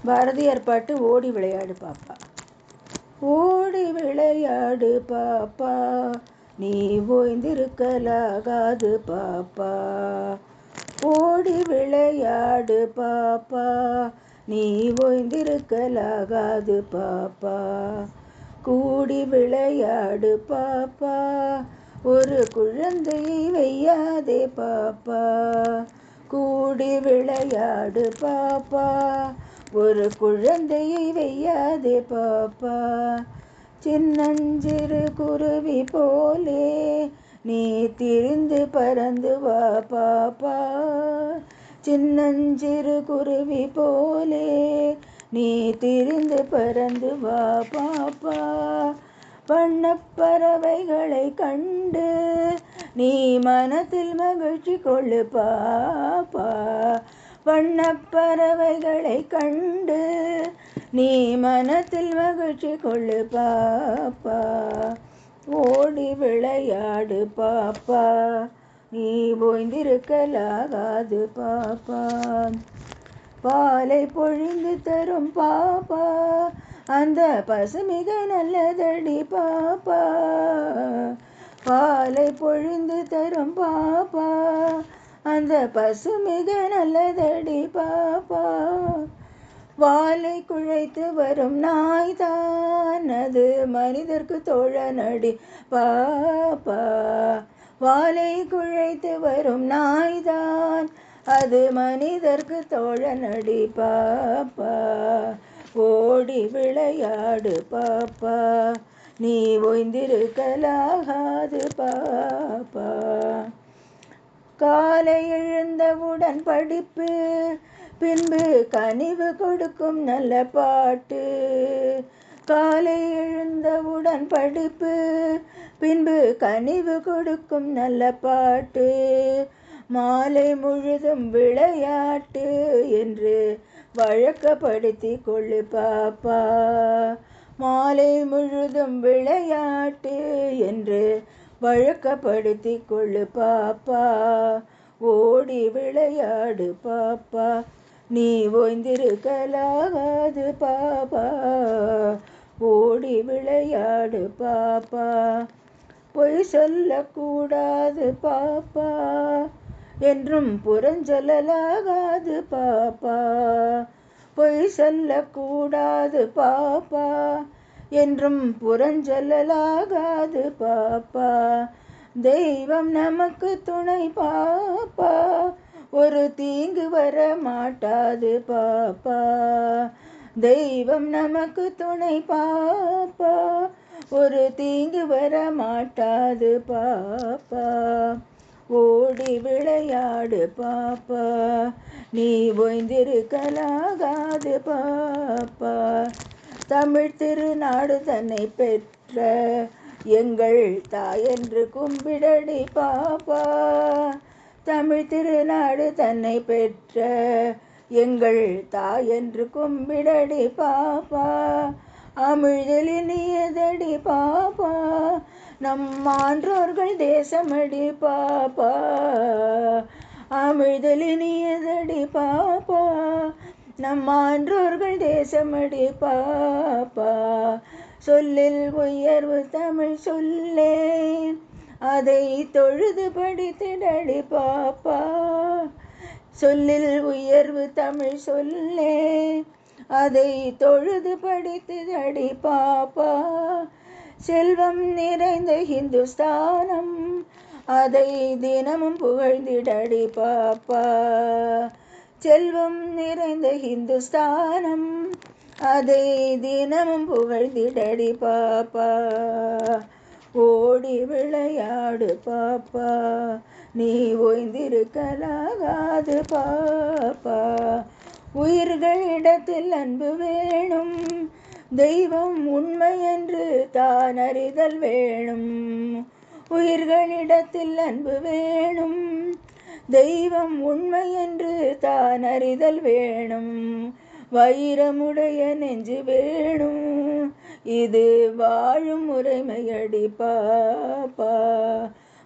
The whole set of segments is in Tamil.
பாரதியார் பாட்டு ஓடி விளையாடு பாப்பா. ஓடி விளையாடு பாப்பா, நீ ஓய்ந்திருக்கலாகாது பாப்பா. ஓடி விளையாடு பாப்பா, நீ ஓய்ந்திருக்கலாகாது பாப்பா. கூடி விளையாடு பாப்பா, ஒரு குழந்தையை வையாதே பாப்பா. கூடி விளையாடு பாப்பா, ஒரு குழந்தையை வையாதே பாப்பா. சின்னஞ்சிறு குருவி போலே நீ திரிந்து பறந்து வா பாப்பா. சின்னஞ்சிறு குருவி போலே நீ திரிந்து பறந்து வா பாப்பா. வண்ணப்பறவைகளை கண்டு நீ மனத்தில் மகிழ்ச்சி கொள்ளு பாப்பா. வண்ணப்பறவைகளை கண்டு நீ மனத்தில் மகிழ்ச்சி கொள்ளு பாப்பா. ஓடி விளையாடு பாப்பா, நீ ஓய்ந்திருக்கலாகாது பாப்பா. பாலை பொழிந்து தரும் பாப்பா, அந்த பசு மிக நல்லதடி பாப்பா. பாலை பொழிந்து தரும் பாப்பா, அந்த பசு மிக நல்லதடி பாப்பா. வாலை குழைத்து வரும் நாய்தான், அது மனிதர்க்கு தோழனடி பாப்பா. வாலை குழைத்து வரும் நாய்தான், அது மனிதர்க்கு தோழனடி பாப்பா. ஓடி விளையாடு பாப்பா, நீ ஓய்ந்திருக்கலாகாது பாப்பா. காலை எழுந்தவுடன் படிப்பு, பின்பு கனிவு கொடுக்கும் நல்ல பாட்டு. காலை எழுந்தவுடன் படிப்பு, பின்பு கனிவு கொடுக்கும் நல்ல பாட்டு. மாலை முழுதும் விளையாட்டு என்று வழக்கப்படுத்தி கொள்ளு பாப்பா. மாலை முழுதும் விளையாட்டு என்று வழக்கப்படுத்தி கொள்ளு பாப்பா. ஓடி விளையாடு பாப்பா, நீ ஓய்ந்திருக்கலாகாது பாப்பா. ஓடி விளையாடு பாப்பா. பொய் சொல்லக்கூடாது பாப்பா, என்றும் புறஞ்சொல்லலாகாது பாப்பா. பொய் சொல்லக்கூடாது பாப்பா, என்றும் புறஞ்சொல்லலாகாது பாப்பா. தெய்வம் நமக்கு துணை பாப்பா, ஒரு தீங்கு வர மாட்டாது பாப்பா. தெய்வம் நமக்கு துணை பாப்பா, ஒரு தீங்கு வர மாட்டாது பாப்பா. ஓடி விளையாடு பாப்பா, நீ ஓய்ந்திருக்கலாகாது பாப்பா. தமிழ் திருநாடு தன்னை பெற்ற எங்கள் தாயென்று கும்பிடடி பாப்பா. தமிழ் திருநாடு தன்னை பெற்ற எங்கள் தாயென்று கும்பிடடி பாப்பா. அமிழ்தில் இனியதடி பாப்பா, நம் ஆன்றோர்கள் தேசமடி பாப்பா. அமிழ்தில் இனியதடி பாப்பா, நம் ஆன்றோர்கள் தேசமடி பாப்பா. சொல்லில் உயர்வு தமிழ் சொல்லே, அதை தொழுது படித்திடடி பாப்பா. சொல்லில் உயர்வு தமிழ் சொல்லே, அதை தொழுது படித்திடடி பாப்பா. செல்வம் நிறைந்த ஹிந்துஸ்தானம், அதை தினமும் புகழ்ந்திடடி பாப்பா. செல்வம் நிறைந்த ஹிந்துஸ்தானம், அதை தினமும் புகழ்ந்திடடி பாப்பா. ஓடி விளையாடு பாப்பா, நீ ஓய்ந்திருக்கலாகாது பாப்பா. உயிர்களிடத்தில் அன்பு வேணும், தெய்வம் உண்மை என்று தான் அறிதல் வேணும். உயிர்களிடத்தில் அன்பு வேணும், தெய்வம் உண்மை என்று தான் அறிதல் வேணும். வைரமுடைய நெஞ்சு வேணும், இது வாழும் முறைமையடி பாப்பா.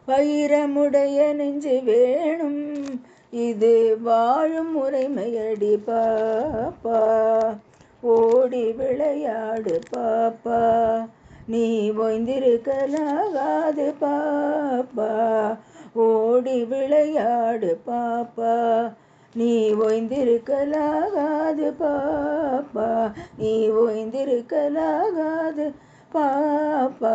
வைரமுடைய நெஞ்சு வேணும், இது வாழும் முறைமையடி பாப்பா. ஓடி விளையாடு பாப்பா, நீ ஓய்ந்திருக்கலாகாது பாப்பா. ஓடி விளையாடு பாப்பா, நீ ஓய்ந்திருக்கலாகாது பாப்பா. நீ ஓய்ந்திருக்கலாகாது பாப்பா.